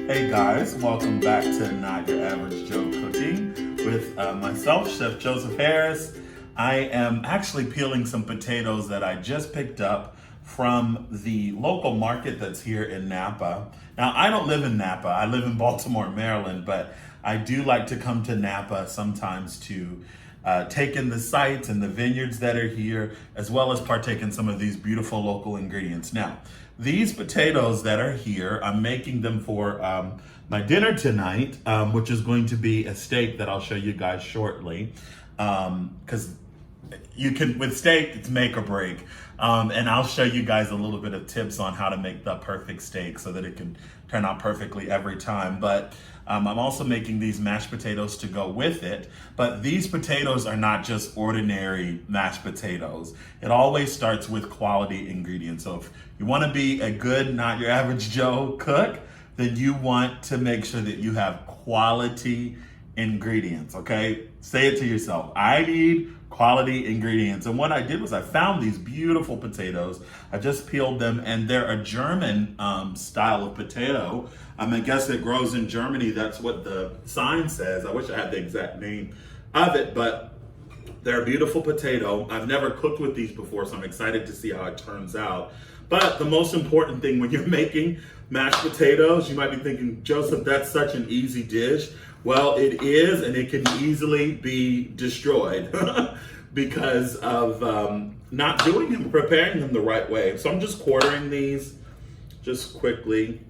Hey guys, welcome back to Not Your Average Joe Cooking with myself, Chef Joseph Harris. I am actually peeling some potatoes that I just picked up from the local market that's here in Napa. Now, I don't live in Napa, I live in Baltimore, Maryland, but I do like to come to Napa sometimes to take in the sights and the vineyards that are here, as well as partake in some of these beautiful local ingredients. Now, these potatoes that are here, I'm making them for my dinner tonight, which is going to be a steak that I'll show you guys shortly. Because you can, with steak, it's make or break. And I'll show you guys a little bit of tips on how to make the perfect steak so that it can turn out perfectly every time. But I'm also making these mashed potatoes to go with it. But these potatoes are not just ordinary mashed potatoes. It always starts with quality ingredients. So if you want to be a good, not your average Joe cook, then you want to make sure that you have quality ingredients, okay? Say it to yourself. I need quality ingredients. And what I did was I found these beautiful potatoes. I just peeled them, and they're a German style of potato. I guess it grows in Germany. That's what the sign says. I wish I had the exact name of it, but they're a beautiful potato. I've never cooked with these before, so I'm excited to see how it turns out. But the most important thing when you're making mashed potatoes, you might be thinking, Joseph, that's such an easy dish. Well, it is, and it can easily be destroyed because of not doing them, preparing them the right way. So I'm just quartering these just quickly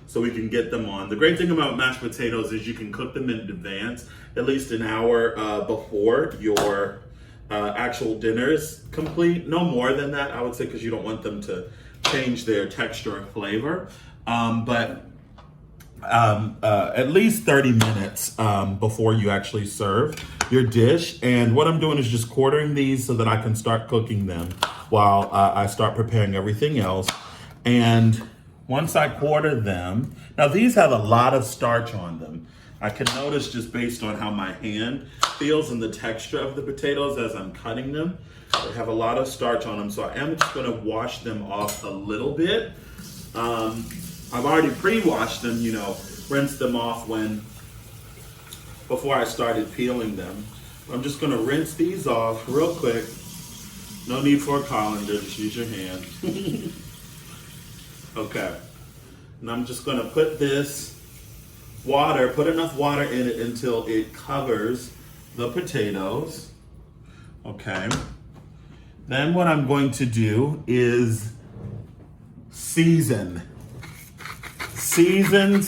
so we can get them on. The great thing about mashed potatoes is you can cook them in advance, at least an hour before your actual dinner's complete. No more than that, I would say, because you don't want them to change their texture and flavor. But at least 30 minutes before you actually serve your dish. And what I'm doing is just quartering these so that I can start cooking them while I start preparing everything else. And once I quarter them, now these have a lot of starch on them. I can notice just based on how my hand feels and the texture of the potatoes as I'm cutting them, they have a lot of starch on them. So I am just gonna wash them off a little bit. I've already pre-washed them, rinsed them off before I started peeling them. I'm just gonna rinse these off real quick. No need for a colander, just use your hand. Okay, and I'm just gonna put this put enough water in it until it covers the potatoes. Okay, then what I'm going to do is season. Season.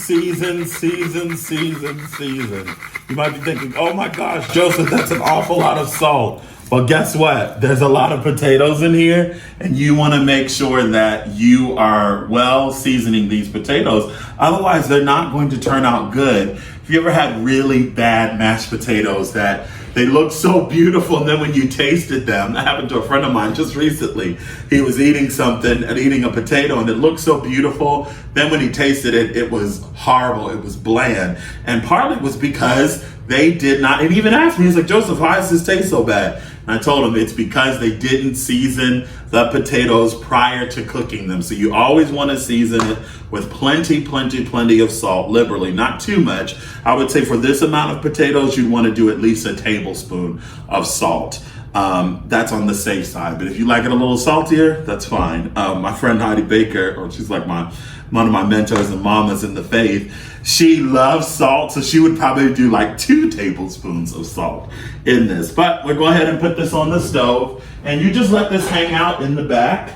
You might be thinking, oh my gosh, Joseph, that's an awful lot of salt. Well, guess what? There's a lot of potatoes in here, and you want to make sure that you are well seasoning these potatoes. Otherwise, they're not going to turn out good. Have you ever had really bad mashed potatoes that they look so beautiful, and then when you tasted them, that happened to a friend of mine just recently. He was eating a potato, and it looked so beautiful. Then when he tasted it, it was horrible. It was bland. And partly it was because they did not, and he even asked me, he's like, Joseph, why does this taste so bad? And I told him it's because they didn't season the potatoes prior to cooking them. So you always want to season it with plenty of salt, liberally, not too much. I would say for this amount of potatoes, you'd want to do at least a tablespoon of salt. That's on the safe side, but if you like it a little saltier, that's fine. My friend Heidi Baker, she's like one of my mentors and mamas in the faith, she loves salt, so she would probably do like 2 tablespoons of salt in this. But we'll go ahead and put this on the stove, and you just let this hang out in the back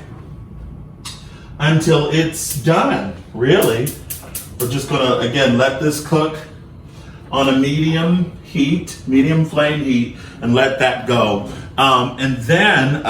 until it's done, really. We're just gonna, again, let this cook on a medium flame heat, and let that go. And then,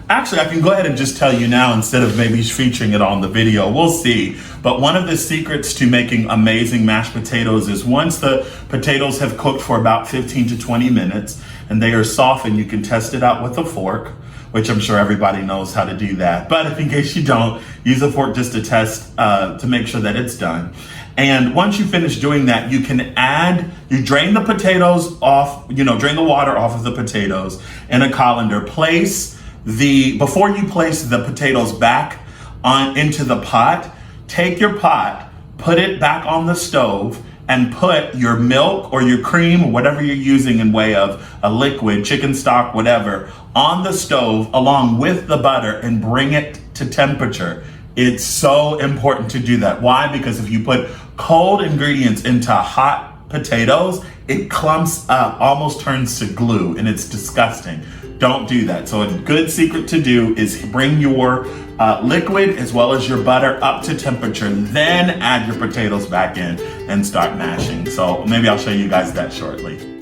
actually, I can go ahead and just tell you now instead of maybe featuring it on the video. We'll see. But one of the secrets to making amazing mashed potatoes is once the potatoes have cooked for about 15 to 20 minutes and they are softened, you can test it out with a fork, which I'm sure everybody knows how to do that. But if in case you don't, use a fork just to test, to make sure that it's done. And once you finish doing that, you drain the potatoes off, drain the water off of the potatoes in a colander. Before you place the potatoes back into the pot, take your pot, put it back on the stove, and put your milk or your cream or whatever you're using in way of a liquid, chicken stock, whatever, on the stove along with the butter and bring it to temperature. It's so important to do that. Why? Because if you put cold ingredients into hot potatoes, it clumps up, almost turns to glue, and it's disgusting. Don't do that. So a good secret to do is bring your liquid as well as your butter up to temperature, then add your potatoes back in and start mashing. So maybe I'll show you guys that shortly.